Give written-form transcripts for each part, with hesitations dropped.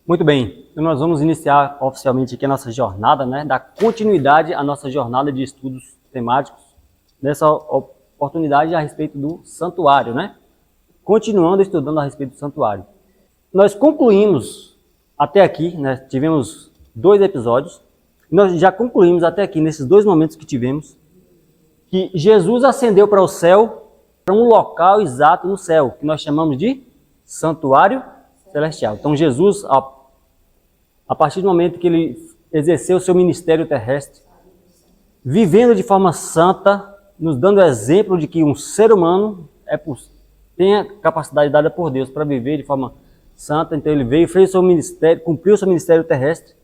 Muito bem, então nós vamos iniciar oficialmente aqui a nossa jornada, dar continuidade à nossa jornada de estudos temáticos, nessa oportunidade a respeito do santuário, Continuando estudando a respeito do santuário. Nós concluímos até aqui, tivemos 2 episódios, nós já concluímos até aqui, nesses 2 momentos que tivemos, que Jesus ascendeu para o céu, para um local exato no céu, que nós chamamos de santuário celestial. Então Jesus, a partir do momento que ele exerceu o seu ministério terrestre, vivendo de forma santa, nos dando exemplo de que um ser humano tem a capacidade dada por Deus para viver de forma santa. Então ele veio, fez o seu ministério, cumpriu o seu ministério terrestre,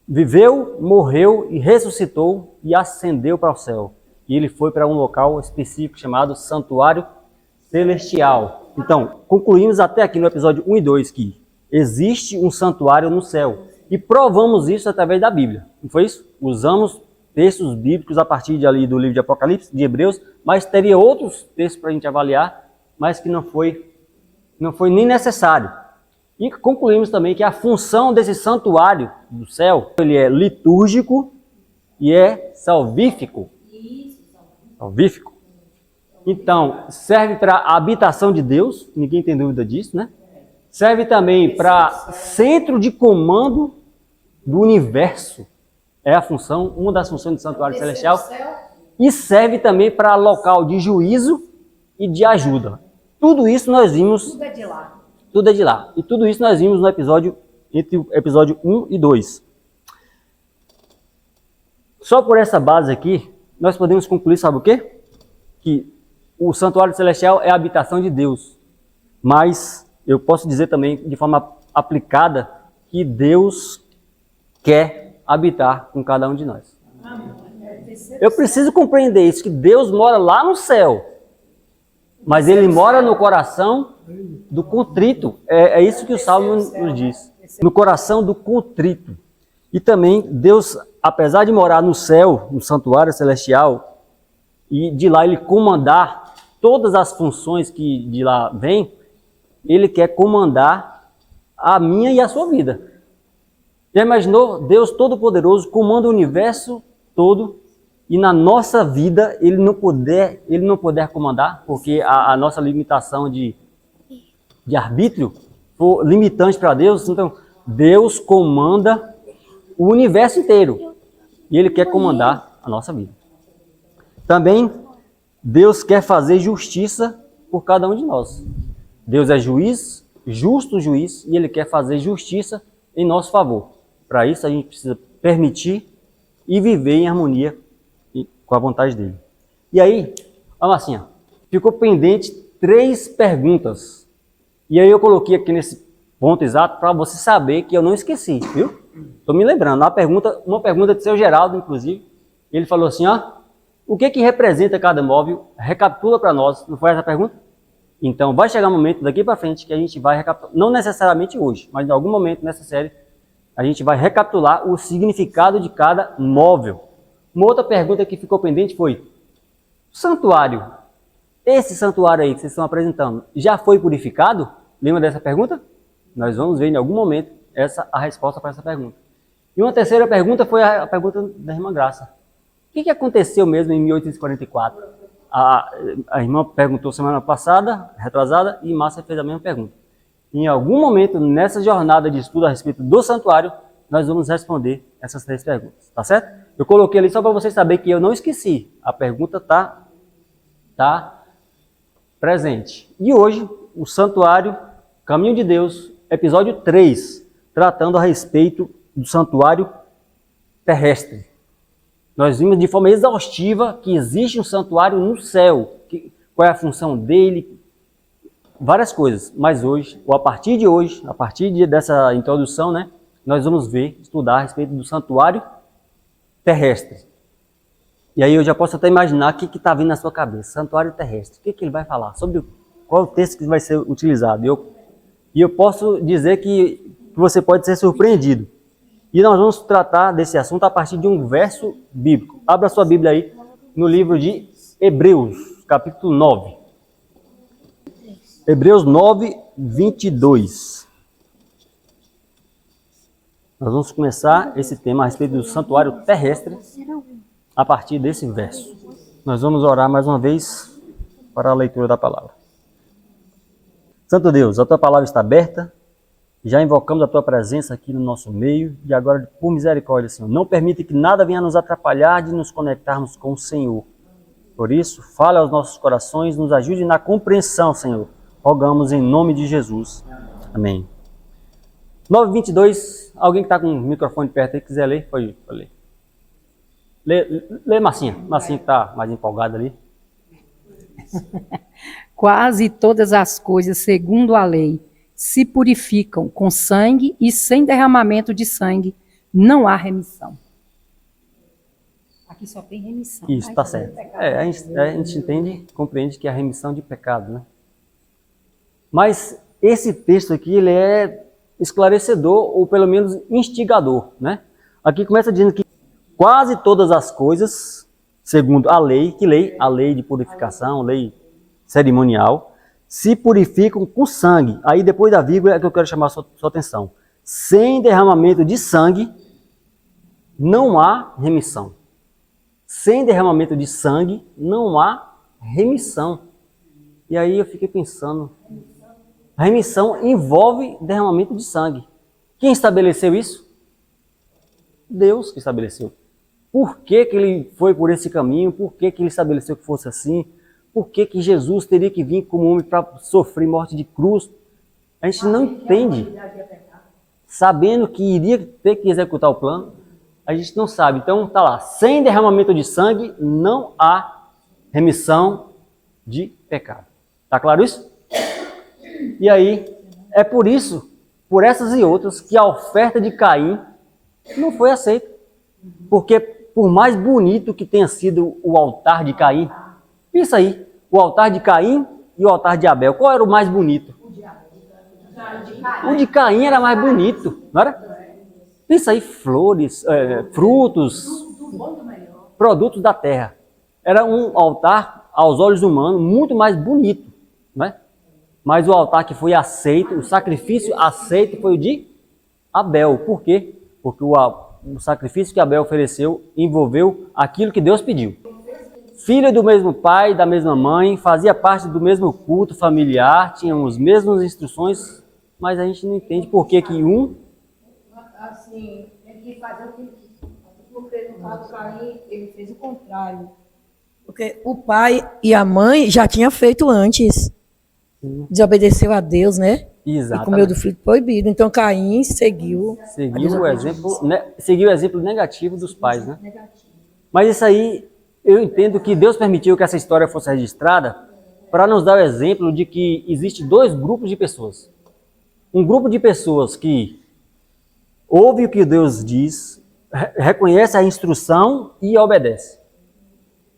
viveu, morreu e ressuscitou e ascendeu para o céu. E ele foi para um local específico chamado Santuário Celestial. Então, concluímos até aqui no episódio 1 e 2 que existe um santuário no céu. E provamos isso através da Bíblia. Não foi isso? Usamos textos bíblicos a partir do livro de Apocalipse, de Hebreus, mas teria outros textos para a gente avaliar, mas que não foi nem necessário. E concluímos também que a função desse santuário do céu, ele é litúrgico e é salvífico. Salvífico. Então, serve para a habitação de Deus, ninguém tem dúvida disso, Serve também para centro de comando do universo. É a função, uma das funções do santuário celestial. E serve também para local de juízo e de ajuda. Tudo isso nós vimos... Tudo é de lá. Tudo é de lá. E tudo isso nós vimos no episódio, entre o episódio 1 e 2. Só por essa base aqui, nós podemos concluir, sabe o quê? Que o santuário celestial é a habitação de Deus. Mas eu posso dizer também, de forma aplicada, que Deus quer habitar com cada um de nós. Eu preciso compreender isso, que Deus mora lá no céu. Mas Ele mora no coração do contrito. É isso que o Salmo nos diz. No coração do contrito. E também Deus, apesar de morar no céu, no santuário celestial, e de lá Ele comandar todas as funções que de lá vêm, Ele quer comandar a minha e a sua vida. Já imaginou? Deus Todo-Poderoso comanda o universo todo e na nossa vida Ele não puder comandar, porque a nossa limitação de arbítrio for limitante para Deus. Então, Deus comanda o universo inteiro e Ele quer comandar a nossa vida. Também, Deus quer fazer justiça por cada um de nós. Deus é juiz, justo juiz, e Ele quer fazer justiça em nosso favor. Para isso, a gente precisa permitir e viver em harmonia com a vontade dEle. E aí, olha assim, ficou pendente 3 perguntas. E aí eu coloquei aqui nesse ponto exato para você saber que eu não esqueci, viu? Estou me lembrando. Uma pergunta de seu Geraldo, inclusive. Ele falou assim, o que representa cada móvel? Recapitula para nós. Não foi essa a pergunta? Então, vai chegar um momento daqui para frente que a gente vai recapitular, não necessariamente hoje, mas em algum momento nessa série, a gente vai recapitular o significado de cada móvel. Uma outra pergunta que ficou pendente foi, santuário, esse santuário aí que vocês estão apresentando, já foi purificado? Lembra dessa pergunta? Nós vamos ver em algum momento a resposta para essa pergunta. E uma terceira pergunta foi a pergunta da irmã Graça. O que aconteceu mesmo em 1844? A irmã perguntou semana passada, retrasada, e Márcia fez a mesma pergunta. Em algum momento, nessa jornada de estudo a respeito do santuário, nós vamos responder essas 3 perguntas, tá certo? Eu coloquei ali só para vocês saberem que eu não esqueci. A pergunta está presente. E hoje, o santuário, Caminho de Deus, episódio 3, tratando a respeito do santuário terrestre. Nós vimos de forma exaustiva que existe um santuário no céu. Qual é a função dele? Várias coisas. Mas hoje, ou a partir de hoje, a partir dessa introdução, nós vamos estudar a respeito do santuário terrestre. E aí eu já posso até imaginar o que está vindo na sua cabeça. Santuário terrestre. O que ele vai falar? Sobre qual o texto que vai ser utilizado? E eu posso dizer que você pode ser surpreendido. E nós vamos tratar desse assunto a partir de um verso bíblico. Abra sua Bíblia aí no livro de Hebreus, capítulo 9. Hebreus 9, 22. Nós vamos começar esse tema a respeito do santuário terrestre a partir desse verso. Nós vamos orar mais uma vez para a leitura da palavra. Santo Deus, a tua palavra está aberta, já invocamos a tua presença aqui no nosso meio e agora, por misericórdia, Senhor, não permite que nada venha nos atrapalhar de nos conectarmos com o Senhor. Por isso, fale aos nossos corações, nos ajude na compreensão, Senhor. Rogamos em nome de Jesus. Amém. 9:22, alguém que está com o microfone perto aí, quiser ler, pode ler. Lê Marcinha. Marcinha que está mais empolgada ali. Quase todas as coisas, segundo a lei, se purificam com sangue e sem derramamento de sangue não há remissão. Aqui só tem remissão. Isso, está certo. A gente entende, compreende que é a remissão de pecado, né? Mas esse texto aqui, ele é esclarecedor, ou pelo menos instigador, né? Aqui começa dizendo que quase todas as coisas, segundo a lei, que lei? A lei de purificação, lei cerimonial, se purificam com sangue. Aí depois da vírgula é que eu quero chamar a sua atenção. Sem derramamento de sangue, não há remissão. Sem derramamento de sangue, não há remissão. E aí eu fiquei pensando, a remissão envolve derramamento de sangue. Quem estabeleceu isso? Deus que estabeleceu. Por que que ele foi por esse caminho? Por que que ele estabeleceu que fosse assim? Por que que Jesus teria que vir como homem para sofrer morte de cruz? A gente não entende. Sabendo que iria ter que executar o plano, a gente não sabe. Então está lá, sem derramamento de sangue não há remissão de pecado. Está claro isso? E aí, é por isso, por essas e outras, que a oferta de Caim não foi aceita. Porque por mais bonito que tenha sido o altar de Caim, pensa aí, o altar de Caim e o altar de Abel, qual era o mais bonito? O de Caim era mais bonito, não era? Pensa aí, flores, frutos, produtos da terra. Era um altar, aos olhos humanos, muito mais bonito, não é? Mas o altar que foi aceito, o sacrifício aceito foi o de Abel. Por quê? Porque o sacrifício que Abel ofereceu envolveu aquilo que Deus pediu. Filho do mesmo pai, da mesma mãe, fazia parte do mesmo culto familiar, tinham as mesmas instruções, mas a gente não entende por que que um... Assim, ele quis fazer o que ele quis. Porque no caso Caim, ele fez o contrário. Porque o pai e a mãe já tinham feito antes. Desobedeceu a Deus, né? Exatamente. E comeu do fruto proibido. Então Caim seguiu o exemplo negativo dos pais, né? Mas isso aí, eu entendo que Deus permitiu que essa história fosse registrada para nos dar o exemplo de que existe dois grupos de pessoas. Um grupo de pessoas que ouve o que Deus diz, reconhece a instrução e obedece.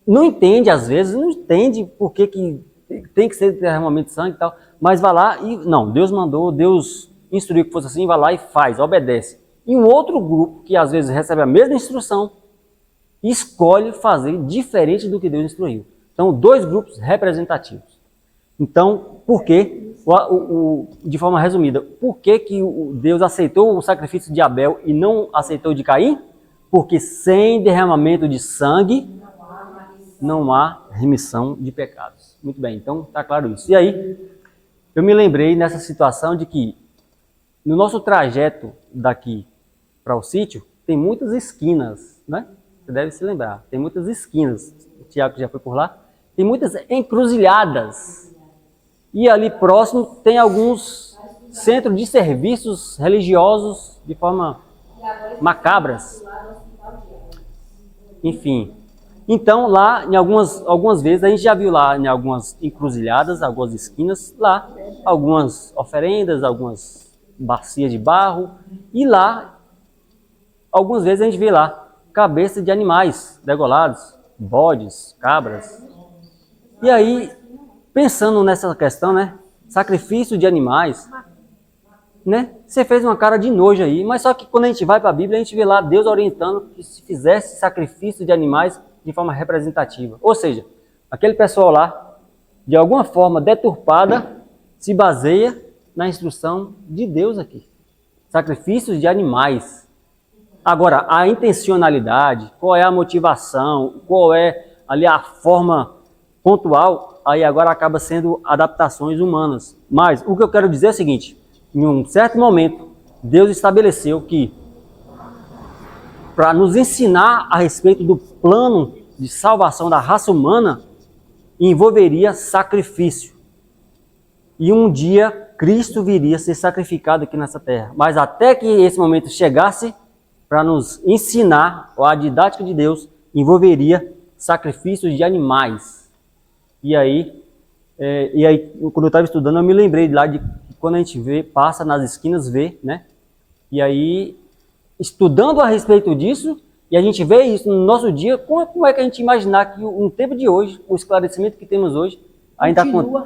Não entende, às vezes, não entende por que tem que ser derramamento de sangue e tal, mas vai lá e... Não, Deus mandou, Deus instruiu que fosse assim, vai lá e faz, obedece. E um outro grupo, que às vezes recebe a mesma instrução, escolhe fazer diferente do que Deus instruiu. Então, dois grupos representativos. Então, por que, de forma resumida, por que que Deus aceitou o sacrifício de Abel e não aceitou o de Caim? Porque sem derramamento de sangue não há remissão de pecados. Muito bem, então está claro isso. E aí, eu me lembrei nessa situação de que no nosso trajeto daqui para o sítio, tem muitas esquinas, né? Você deve se lembrar, tem muitas esquinas. O Tiago já foi por lá. Tem muitas encruzilhadas. E ali próximo tem alguns centros de serviços religiosos de forma macabras. Enfim. Então lá, em algumas vezes, a gente já viu lá em algumas encruzilhadas, algumas esquinas, lá algumas oferendas, algumas bacias de barro. E lá, algumas vezes a gente vê lá cabeça de animais degolados, bodes, cabras. E aí, pensando nessa questão, né? Sacrifício de animais, né? Você fez uma cara de nojo aí, mas só que quando a gente vai para a Bíblia, a gente vê lá Deus orientando que se fizesse sacrifício de animais de forma representativa. Ou seja, aquele pessoal lá, de alguma forma deturpada, se baseia na instrução de Deus aqui. Sacrifícios de animais. Agora, a intencionalidade, qual é a motivação, qual é ali a forma pontual, aí agora acaba sendo adaptações humanas. Mas o que eu quero dizer é o seguinte, em um certo momento, Deus estabeleceu que para nos ensinar a respeito do plano de salvação da raça humana, envolveria sacrifício. E um dia Cristo viria a ser sacrificado aqui nessa terra. Mas até que esse momento chegasse, para nos ensinar, a didática de Deus envolveria sacrifícios de animais. E aí quando eu estava estudando, eu me lembrei lá de quando a gente vê, passa nas esquinas, vê, né? E aí, estudando a respeito disso, e a gente vê isso no nosso dia, como é que a gente imaginar que no tempo de hoje, o esclarecimento que temos hoje, ainda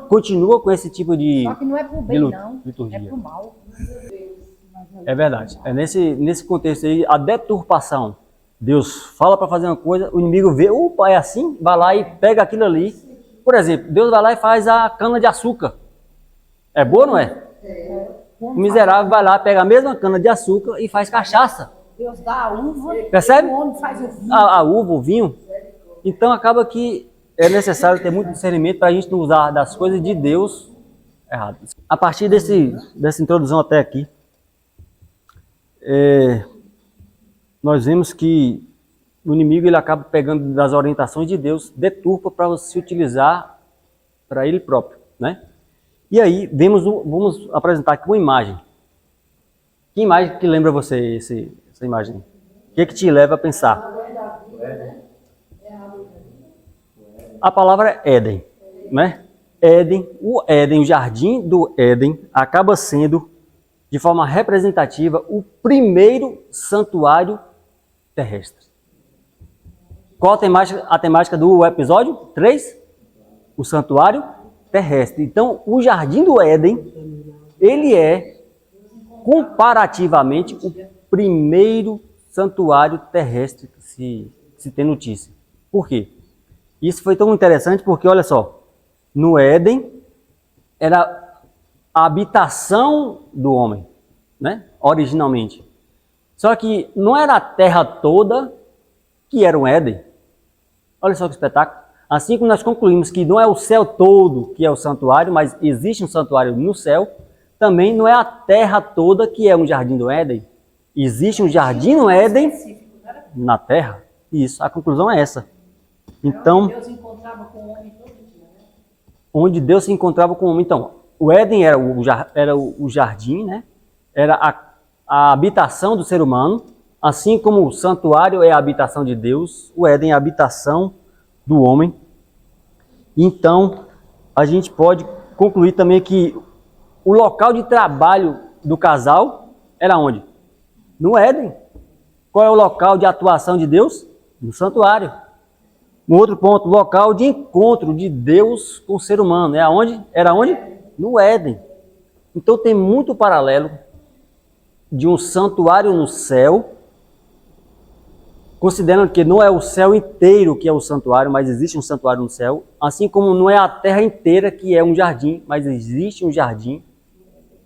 continua com esse tipo de Só que não é pro bem, não. liturgia. É pro mal. É verdade. É nesse contexto aí, a deturpação. Deus fala para fazer uma coisa, o inimigo vê, opa, é assim, vai lá e pega aquilo ali. Por exemplo, Deus vai lá e faz a cana de açúcar. É boa ou não é? O miserável vai lá, pega a mesma cana de açúcar e faz cachaça. Deus dá a uva, Percebe? o homem faz o vinho. A uva, o vinho. Então acaba que é necessário ter muito discernimento para a gente não usar das coisas de Deus errado. A partir dessa introdução até aqui, nós vemos que o inimigo ele acaba pegando das orientações de Deus, deturpa para se utilizar para ele próprio, né? E aí vamos apresentar aqui uma imagem. Que imagem que lembra você essa imagem? O que te leva a pensar? A palavra é Éden, né? Éden, o jardim do Éden, acaba sendo, de forma representativa, o primeiro santuário terrestre. Qual a temática do episódio 3? O santuário terrestre. Então, o jardim do Éden, ele é, comparativamente, o primeiro santuário terrestre que se tem notícia. Por quê? Isso foi tão interessante porque, olha só, no Éden era a habitação do homem, né? Originalmente. Só que não era a terra toda que era um Éden. Olha só que espetáculo. Assim como nós concluímos que não é o céu todo que é o santuário, mas existe um santuário no céu, também não é a terra toda que é um jardim do Éden. Existe um jardim no Éden na terra. Isso, a conclusão é essa. Então, Deus encontrava com o homem todo dia, né? Onde Deus se encontrava com o homem. Então, o Éden era o jardim, né? Era a habitação do ser humano, assim como o santuário é a habitação de Deus, o Éden é a habitação do homem. Então, a gente pode concluir também que o local de trabalho do casal era onde? No Éden. Qual é o local de atuação de Deus? No santuário. Um outro ponto, local de encontro de Deus com o ser humano. Era onde? No Éden. Então tem muito paralelo de um santuário no céu, considerando que não é o céu inteiro que é o santuário, mas existe um santuário no céu, assim como não é a terra inteira que é um jardim, mas existe um jardim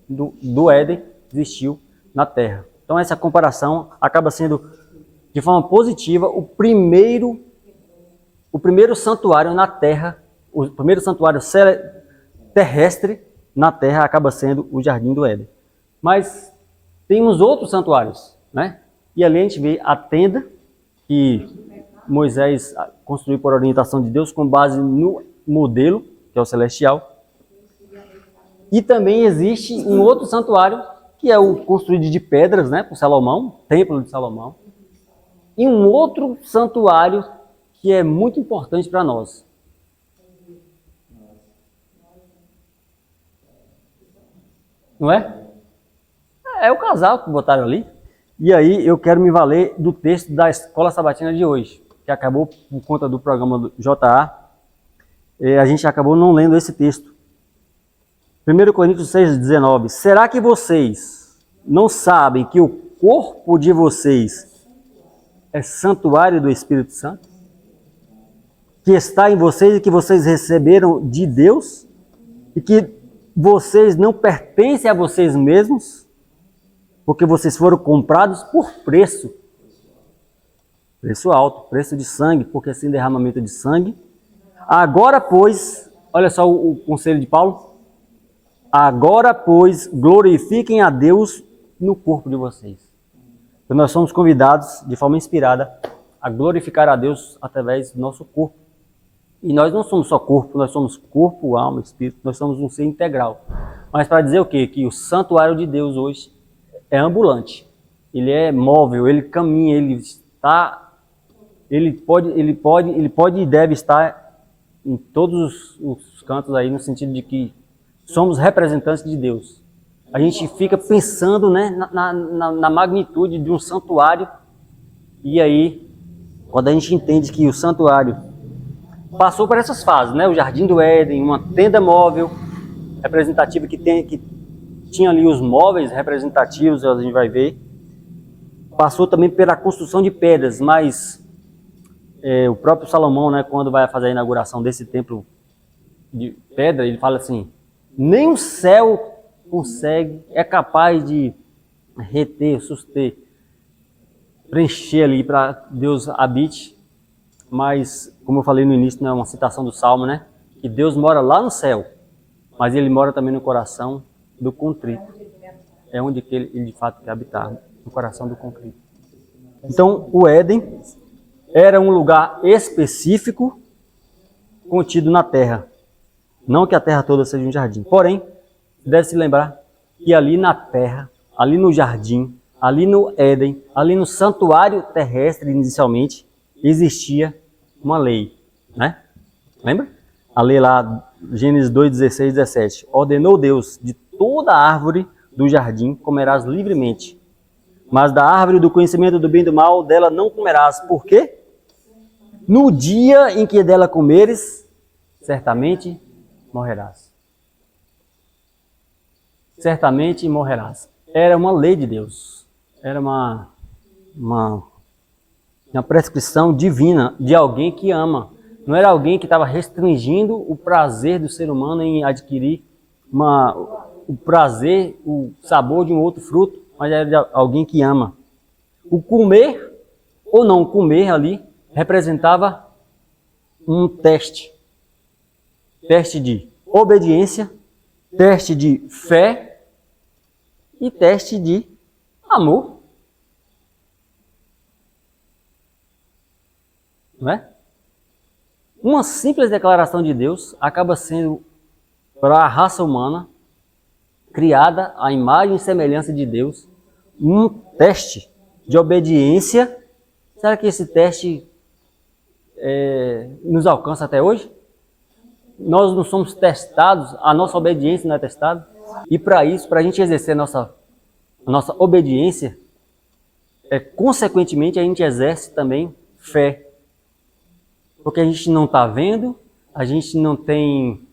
do Éden, existiu na terra. Então essa comparação acaba sendo, de forma positiva, o primeiro santuário na terra, o primeiro santuário terrestre na terra acaba sendo o jardim do Éden. Mas temos outros santuários, né? E ali a gente vê a tenda que Moisés construiu por orientação de Deus com base no modelo, que é o celestial. E também existe um outro santuário, que é o construído de pedras, né, por Salomão, Templo de Salomão. E um outro santuário que é muito importante para nós. Não é? É o casal que botaram ali. E aí eu quero me valer do texto da Escola Sabatina de hoje, que acabou por conta do programa do JA. A gente acabou não lendo esse texto. 1 Coríntios 6,19. Será que vocês não sabem que o corpo de vocês é santuário do Espírito Santo? Que está em vocês e que vocês receberam de Deus? E que vocês não pertencem a vocês mesmos? Porque vocês foram comprados por preço. Preço alto, preço de sangue, porque sem derramamento de sangue. Agora, pois, olha só o conselho de Paulo. Agora, pois, glorifiquem a Deus no corpo de vocês. Então, nós somos convidados, de forma inspirada, a glorificar a Deus através do nosso corpo. E nós não somos só corpo, nós somos corpo, alma, espírito, nós somos um ser integral. Mas para dizer o quê? Que o santuário de Deus hoje é ambulante. Ele é móvel, ele caminha, ele pode e deve estar em todos os cantos aí, no sentido de que somos representantes de Deus. A gente fica pensando, né, na magnitude de um santuário, e aí, quando a gente entende que o santuário passou por essas fases, né, o Jardim do Éden, uma tenda móvel representativa que tinha ali os móveis representativos, a gente vai ver. Passou também pela construção de pedras, mas o próprio Salomão, né, quando vai fazer a inauguração desse templo de pedra, ele fala assim: nem o céu é capaz de reter, suster, preencher ali para Deus habite. Mas, como eu falei no início, é uma citação do Salmo, né, que Deus mora lá no céu, mas ele mora também no coração do contrito. É onde que ele de fato quer habitar, no coração do contrito. Então, o Éden era um lugar específico contido na terra. Não que a terra toda seja um jardim. Porém, deve se lembrar que ali na terra, ali no jardim, ali no Éden, ali no santuário terrestre inicialmente, existia uma lei, né? Lembra? A lei lá, Gênesis 2, 16, 17. Ordenou Deus: de toda árvore do jardim comerás livremente, mas da árvore do conhecimento do bem e do mal, dela não comerás. Por quê? No dia em que dela comeres, certamente morrerás. Certamente morrerás. Era uma lei de Deus. Era uma prescrição divina de alguém que ama. Não era alguém que estava restringindo o prazer do ser humano em adquirir o prazer, o sabor de um outro fruto, mas era de alguém que ama. O comer ou não comer ali representava um teste. Teste de obediência, teste de fé e teste de amor. Não é? Uma simples declaração de Deus acaba sendo, para a raça humana, criada à imagem e semelhança de Deus, um teste de obediência. Será que esse teste nos alcança até hoje? Nós não somos testados, a nossa obediência não é testada. E para isso, para a gente exercer a nossa obediência, consequentemente a gente exerce também fé. Porque a gente não está vendo, a gente não tem,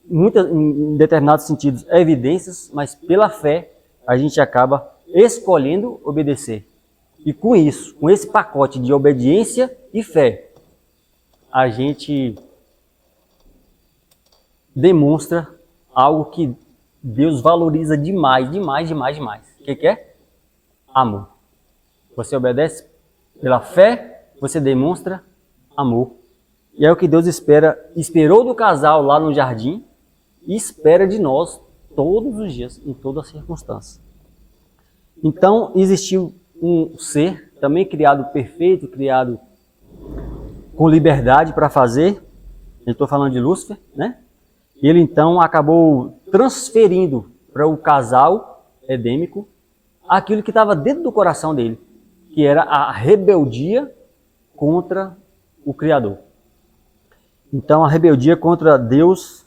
em determinados sentidos, evidências, mas pela fé a gente acaba escolhendo obedecer. E com isso, com esse pacote de obediência e fé, a gente demonstra algo que Deus valoriza demais, demais, demais, demais. O que é? Amor. Você obedece pela fé, você demonstra amor. E é o que Deus esperou do casal lá no jardim e espera de nós todos os dias, em todas as circunstâncias. Então, existiu um ser também criado perfeito, criado com liberdade para fazer. Eu estou falando de Lúcifer, né? Ele então acabou transferindo para o casal edêmico aquilo que estava dentro do coração dele, que era a rebeldia contra o Criador. Então a rebeldia contra Deus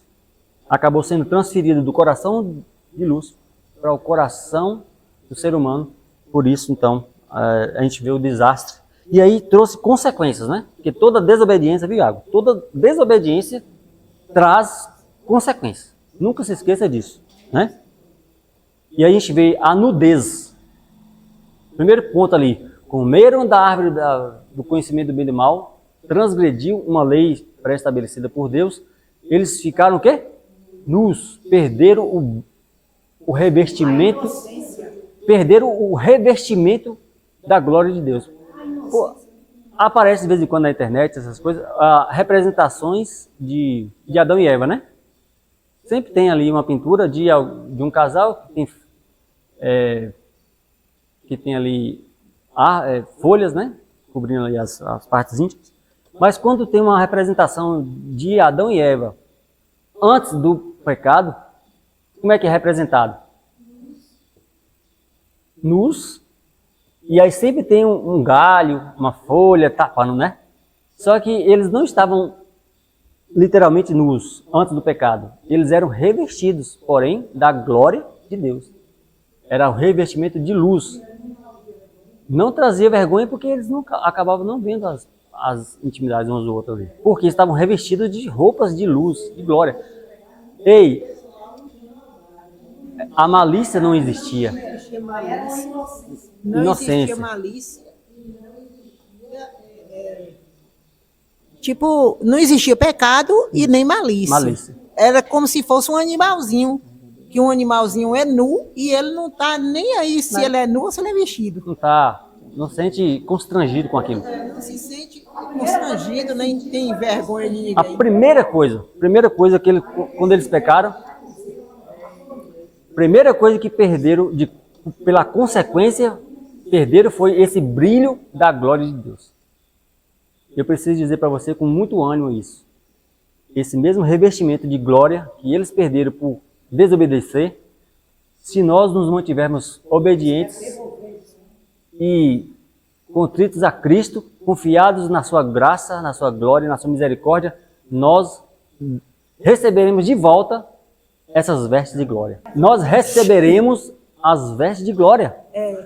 acabou sendo transferida do coração de Lúcifer para o coração do ser humano. Por isso, então, a gente vê o desastre. E aí trouxe consequências, né? Porque toda desobediência, viu, Iago? Toda desobediência traz consequências. Nunca se esqueça disso, né? E aí a gente vê a nudez. Primeiro ponto ali, comeram da árvore do conhecimento do bem e do mal, transgrediu uma lei pré-estabelecida por Deus, eles ficaram o quê? Nus, perderam o revestimento, perderam o revestimento da glória de Deus. Pô, Aparece de vez em quando na internet, essas coisas, representações de Adão e Eva, né? Sempre tem ali uma pintura de um casal que tem ali folhas, né? Cobrindo ali as partes íntimas. Mas quando tem uma representação de Adão e Eva antes do pecado, como é que é representado? Nus. E aí sempre tem um galho, uma folha tapando, né? Só que eles não estavam literalmente nus antes do pecado. Eles eram revestidos, porém, da glória de Deus. Era o revestimento de luz. Não trazia vergonha porque eles acabavam não vendo as intimidades uns do outro ali. Porque estavam revestidos de roupas de luz, de glória. Ei, a malícia não existia. Não Inocência. existia malícia. Tipo, não existia pecado e nem malícia. Malícia. Era como se fosse um animalzinho. Que um animalzinho é nu e ele não tá nem aí se ele é nu ou se ele é vestido. Não sente constrangido com aquilo. Não se sente constrangido, nem tem vergonha de ninguém. A primeira coisa que quando eles pecaram, primeira coisa que perderam, pela consequência, perderam foi esse brilho da glória de Deus. Eu preciso dizer para você com muito ânimo isso. Esse mesmo revestimento de glória que eles perderam por desobedecer, se nós nos mantivermos obedientes e contritos a Cristo, confiados na sua graça, na sua glória, na sua misericórdia, nós receberemos de volta essas vestes de glória. Nós receberemos as vestes de glória.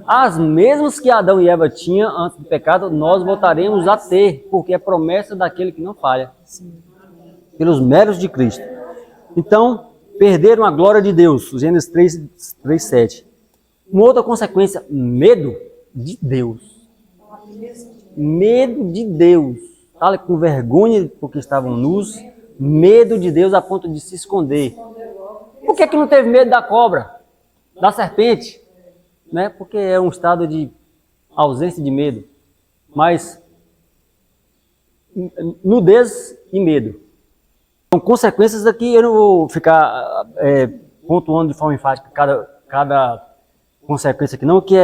As mesmas que Adão e Eva tinham antes do pecado, nós voltaremos a ter, porque é promessa daquele que não falha. Pelos méritos de Cristo. Então, perderam a glória de Deus. Gênesis 3:7. Uma outra consequência, medo de Deus. Medo de Deus. Fala com vergonha porque estavam nus. Medo de Deus a ponto de se esconder. Por que não teve medo da cobra? Da serpente? Né? Porque é um estado de ausência de medo. Mas nudez e medo. São consequências aqui, eu não vou ficar pontuando de forma enfática cada consequência aqui não, que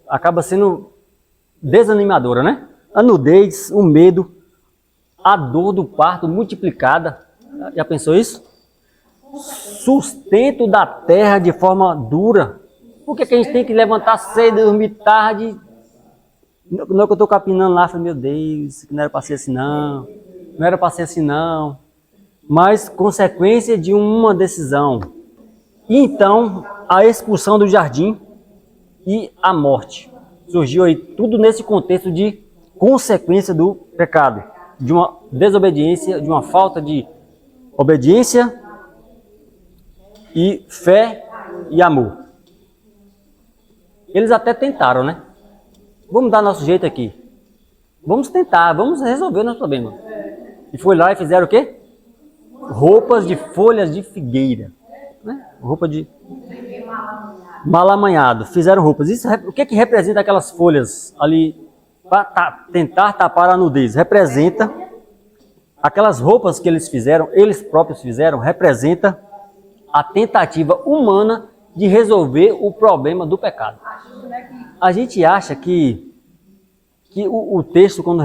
acaba sendo desanimadora, né? A nudez, o medo, a dor do parto multiplicada. Já pensou isso? Sustento da terra de forma dura. Por que a gente tem que levantar cedo, dormir tarde? Não é que eu estou capinando lá, falei, meu Deus, não era para ser assim não. Não era para ser assim não. Mas consequência de uma decisão. E então, a expulsão do jardim e a morte. Surgiu aí tudo nesse contexto de consequência do pecado. De uma desobediência, de uma falta de obediência e fé e amor. Eles até tentaram, né? Vamos dar nosso jeito aqui. Vamos tentar, vamos resolver o nosso problema. E foi lá e fizeram o quê? Roupas de folhas de figueira. Né? Roupa de malamanhado. Fizeram roupas. Isso, o que representa aquelas folhas ali para tentar tapar a nudez? Representa aquelas roupas que eles fizeram, eles próprios fizeram, representa a tentativa humana de resolver o problema do pecado. A gente acha que o texto, quando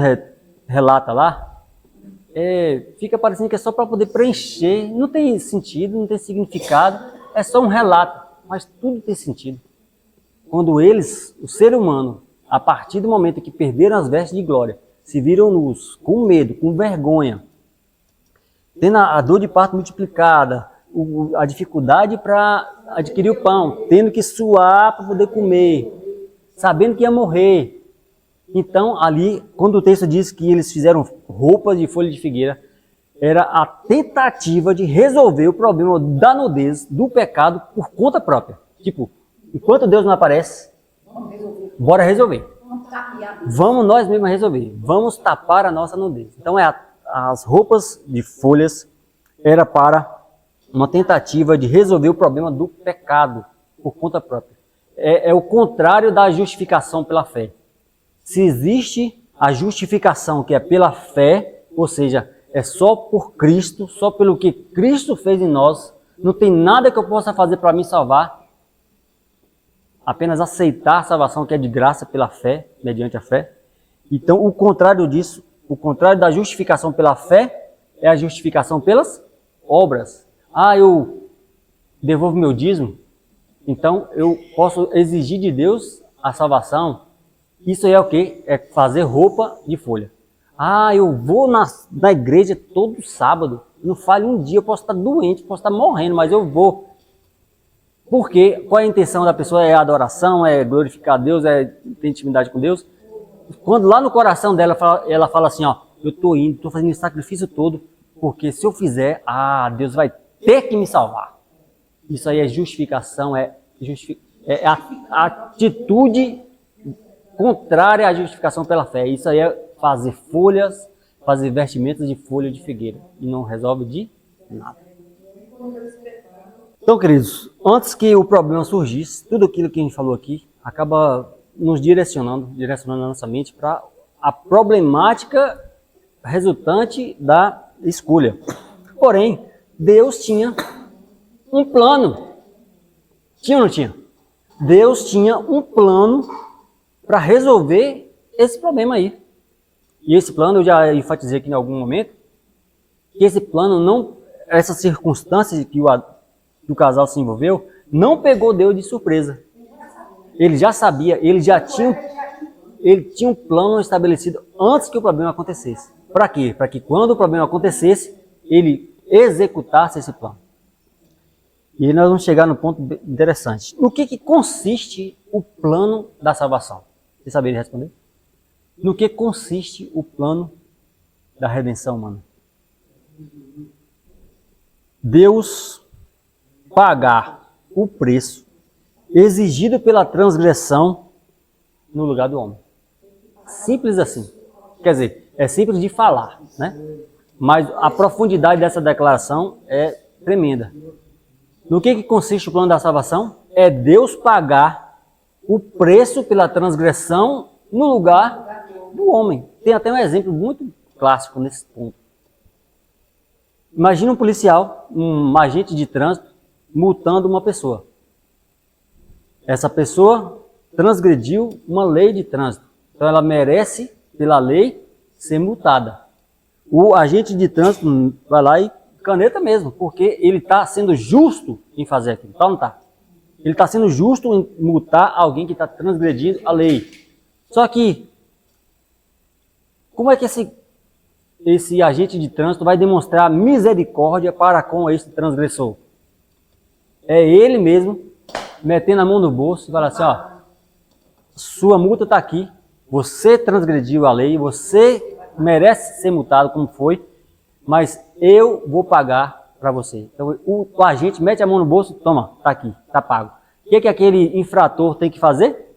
relata lá, fica parecendo que é só para poder preencher, não tem sentido, não tem significado, é só um relato, mas tudo tem sentido. Quando eles, o ser humano, a partir do momento que perderam as vestes de glória, se viram nus, com medo, com vergonha, tendo a dor de parto multiplicada, a dificuldade para adquirir o pão, tendo que suar para poder comer, sabendo que ia morrer. Então, ali, quando o texto diz que eles fizeram roupas de folha de figueira, era a tentativa de resolver o problema da nudez, do pecado, por conta própria. Tipo, enquanto Deus não aparece, bora resolver. Vamos nós mesmos resolver. Vamos tapar a nossa nudez. Então, as roupas de folhas era para uma tentativa de resolver o problema do pecado, por conta própria. É o contrário da justificação pela fé. Se existe a justificação que é pela fé, ou seja, é só por Cristo, só pelo que Cristo fez em nós, não tem nada que eu possa fazer para me salvar, apenas aceitar a salvação que é de graça pela fé, mediante a fé. Então, o contrário disso, o contrário da justificação pela fé, é a justificação pelas obras. Ah, eu devolvo meu dízimo, então eu posso exigir de Deus a salvação. Isso aí é o quê? É fazer roupa de folha. Ah, eu vou na igreja todo sábado, não falho um dia, eu posso estar doente, posso estar morrendo, mas eu vou. Porque qual é a intenção da pessoa? É a adoração, é glorificar a Deus, é ter intimidade com Deus. Quando lá no coração dela, ela fala assim, ó, eu estou indo, estou fazendo esse sacrifício todo, porque se eu fizer, Deus vai ter que me salvar. Isso aí é justificação, é a atitude contrária à justificação pela fé. Isso aí é fazer folhas, fazer vestimentas de folha de figueira. E não resolve de nada. Então, queridos, antes que o problema surgisse, tudo aquilo que a gente falou aqui acaba nos direcionando a nossa mente para a problemática resultante da escolha. Porém, Deus tinha um plano. Tinha ou não tinha? Deus tinha um plano para resolver esse problema aí. E esse plano, eu já enfatizei aqui em algum momento, que esse plano não, essas circunstâncias que o casal se envolveu, não pegou Deus de surpresa. Ele já sabia, ele tinha um plano estabelecido antes que o problema acontecesse. Para quê? Para que quando o problema acontecesse, ele executasse esse plano. E aí nós vamos chegar no ponto interessante. No que consiste o plano da salvação? Você saberia responder? No que consiste o plano da redenção humana? Deus pagar o preço exigido pela transgressão no lugar do homem. Simples assim. Quer dizer, é simples de falar, né? Mas a profundidade dessa declaração é tremenda. No que consiste o plano da salvação? É Deus pagar o preço pela transgressão no lugar do homem. Tem até um exemplo muito clássico nesse ponto. Imagina um policial, um agente de trânsito, multando uma pessoa. Essa pessoa transgrediu uma lei de trânsito. Então ela merece, pela lei, ser multada. O agente de trânsito vai lá e caneta mesmo, porque ele está sendo justo em fazer aquilo. Tá ou não está? Ele está sendo justo em multar alguém que está transgredindo a lei. Só que, como é que esse agente de trânsito vai demonstrar misericórdia para com esse transgressor? É ele mesmo metendo a mão no bolso e falar assim, ó, sua multa está aqui, você transgrediu a lei, você merece ser multado como foi, mas eu vou pagar para você. Então o agente mete a mão no bolso, toma, está aqui, está pago. O que aquele infrator tem que fazer?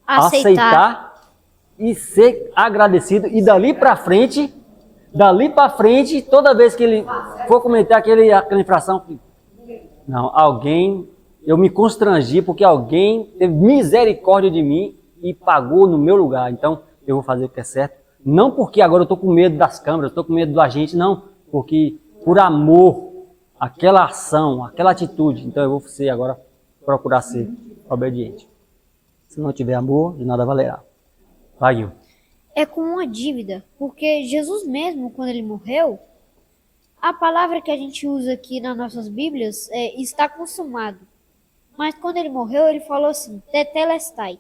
Aceitar e ser agradecido. E dali para frente, toda vez que ele for cometer aquela infração, não, eu me constrangi porque alguém teve misericórdia de mim e pagou no meu lugar. Então eu vou fazer o que é certo. Não porque agora eu estou com medo das câmeras, estou com medo do agente, não. Porque por amor, aquela ação, aquela atitude, então eu vou agora procurar ser obediente. Se não tiver amor, de nada valerá. Vai, Gil. É com uma dívida, porque Jesus mesmo, quando ele morreu, a palavra que a gente usa aqui nas nossas Bíblias é está consumado. Mas quando ele morreu, ele falou assim, tetelestai,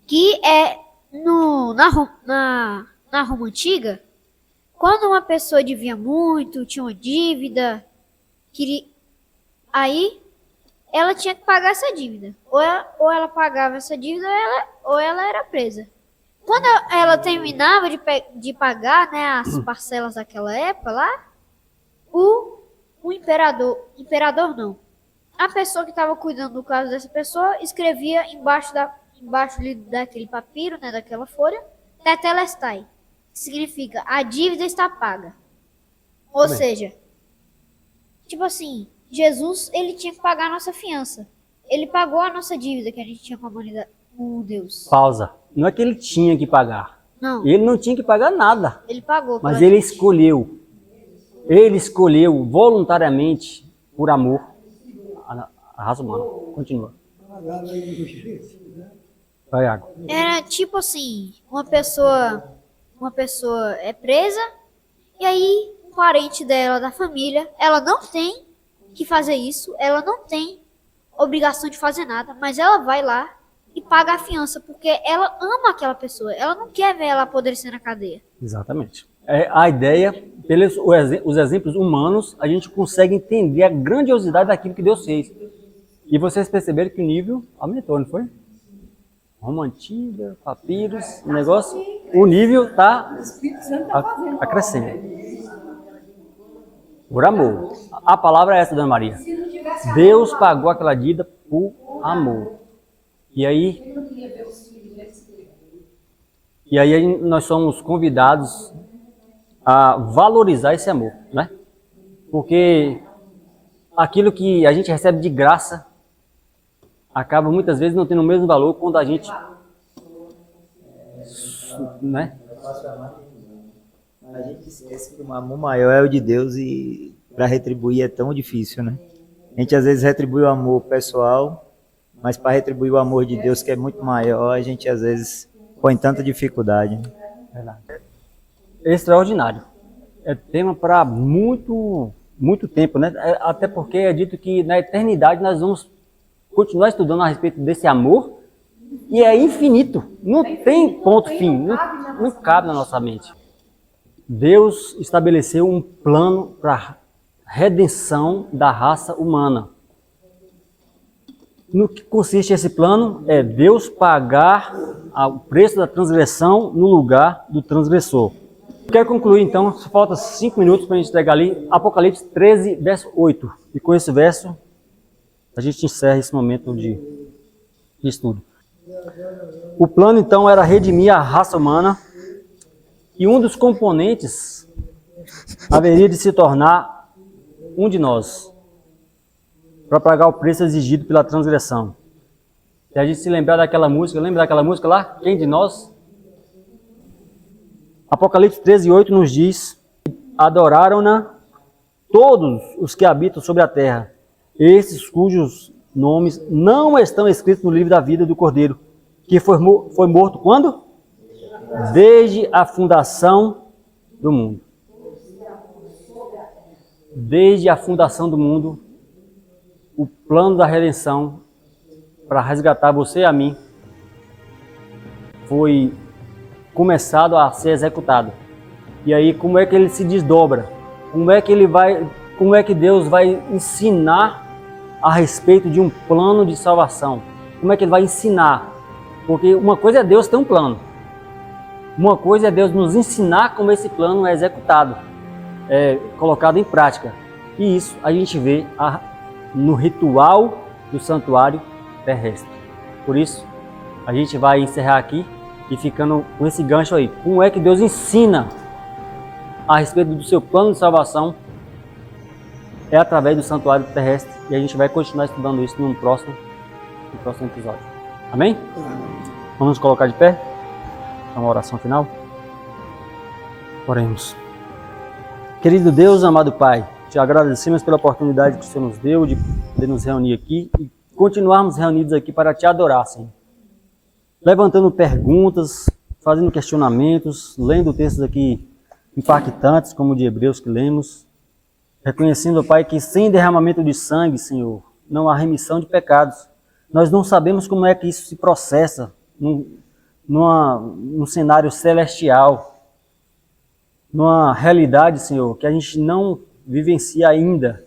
que é na Roma Antiga, quando uma pessoa devia muito, tinha uma dívida, aí ela tinha que pagar essa dívida. Ou ela pagava essa dívida ou ela era presa. Quando ela terminava de pagar, né, as parcelas daquela época lá, o imperador não, a pessoa que estava cuidando do caso dessa pessoa escrevia embaixo daquele papiro, né, daquela folha, tetelestai, que significa a dívida está paga. Ou seja, tipo assim, Jesus, ele tinha que pagar a nossa fiança. Ele pagou a nossa dívida que a gente tinha com o Deus? Pausa. Não é que ele tinha que pagar. Não, Ele não tinha que pagar nada. ele pagou. Mas pela ele gente. escolheu. Ele escolheu voluntariamente, por amor, a raça humana. Continua. Vai, Iago. Era tipo assim, uma pessoa é presa e aí um parente dela da família, ela não tem que fazer isso, ela não tem obrigação de fazer nada, mas ela vai lá e paga a fiança porque ela ama aquela pessoa, ela não quer ver ela apodrecer na cadeia. Exatamente. A ideia, pelos os exemplos humanos, a gente consegue entender a grandiosidade daquilo que Deus fez. E vocês perceberam que o nível aumentou, não foi? Roma antiga, papiros, o negócio, o nível está crescendo. Por amor. A palavra é essa, Dona Maria. Deus pagou aquela dívida por amor. E aí nós somos convidados a valorizar esse amor, né? Porque aquilo que a gente recebe de graça acaba muitas vezes não tendo o mesmo valor quando a gente, né? A gente esquece que o amor maior é o de Deus e para retribuir é tão difícil, né? A gente às vezes retribui o amor pessoal, mas para retribuir o amor de Deus, que é muito maior, a gente às vezes põe tanta dificuldade. Verdade. Extraordinário. É tema para muito tempo, né? Até porque é dito que na eternidade nós vamos continuar estudando a respeito desse amor e é infinito. Não tem ponto fim, não cabe na nossa mente. Deus estabeleceu um plano para redenção da raça humana. No que consiste esse plano? É Deus pagar o preço da transgressão no lugar do transgressor. Quero concluir então, só falta 5 minutos para a gente entregar ali, Apocalipse 13, verso 8. E com esse verso, a gente encerra esse momento de estudo. O plano então era redimir a raça humana e um dos componentes haveria de se tornar um de nós, para pagar o preço exigido pela transgressão. Se a gente se lembrar daquela música, lembra daquela música lá? Quem de nós? Apocalipse 13, 8 nos diz: adoraram-na todos os que habitam sobre a terra, esses cujos nomes não estão escritos no livro da vida do Cordeiro, que foi morto quando? Desde a fundação do mundo. Desde a fundação do mundo, o plano da redenção para resgatar você e a mim foi começado a ser executado. E aí, como é que ele se desdobra? Como é que Deus vai ensinar a respeito de um plano de salvação? Como é que ele vai ensinar? Porque uma coisa é Deus ter um plano. Uma coisa é Deus nos ensinar como esse plano é executado, é colocado em prática. E isso a gente vê no ritual do santuário terrestre. Por isso, a gente vai encerrar aqui e ficando com esse gancho aí. Como é que Deus ensina a respeito do seu plano de salvação? É através do santuário terrestre. E a gente vai continuar estudando isso no próximo episódio. Amém? Vamos nos colocar de pé? Uma oração final? Oremos. Querido Deus, amado Pai, te agradecemos pela oportunidade que o Senhor nos deu de poder nos reunir aqui e continuarmos reunidos aqui para te adorar, Senhor. Levantando perguntas, fazendo questionamentos, lendo textos aqui impactantes, como o de Hebreus que lemos, reconhecendo, Pai, que sem derramamento de sangue, Senhor, não há remissão de pecados. Nós não sabemos como é que isso se processa num cenário celestial, numa realidade, Senhor, que a gente não vivencia ainda,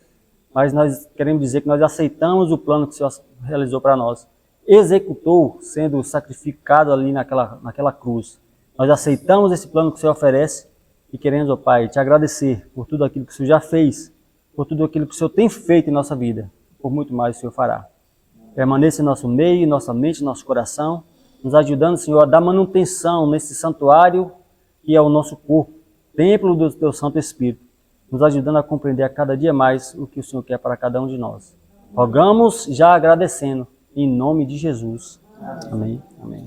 mas nós queremos dizer que nós aceitamos o plano que o Senhor realizou para nós. Executou, sendo sacrificado ali naquela cruz. Nós aceitamos esse plano que o Senhor oferece e queremos, ó Pai, te agradecer por tudo aquilo que o Senhor já fez, por tudo aquilo que o Senhor tem feito em nossa vida, por muito mais o Senhor fará. Permaneça em nosso meio, em nossa mente, em nosso coração, nos ajudando, Senhor, a dar manutenção nesse santuário que é o nosso corpo, templo do Teu Santo Espírito, nos ajudando a compreender a cada dia mais o que o Senhor quer para cada um de nós. Rogamos já agradecendo, em nome de Jesus. Amém. Amém.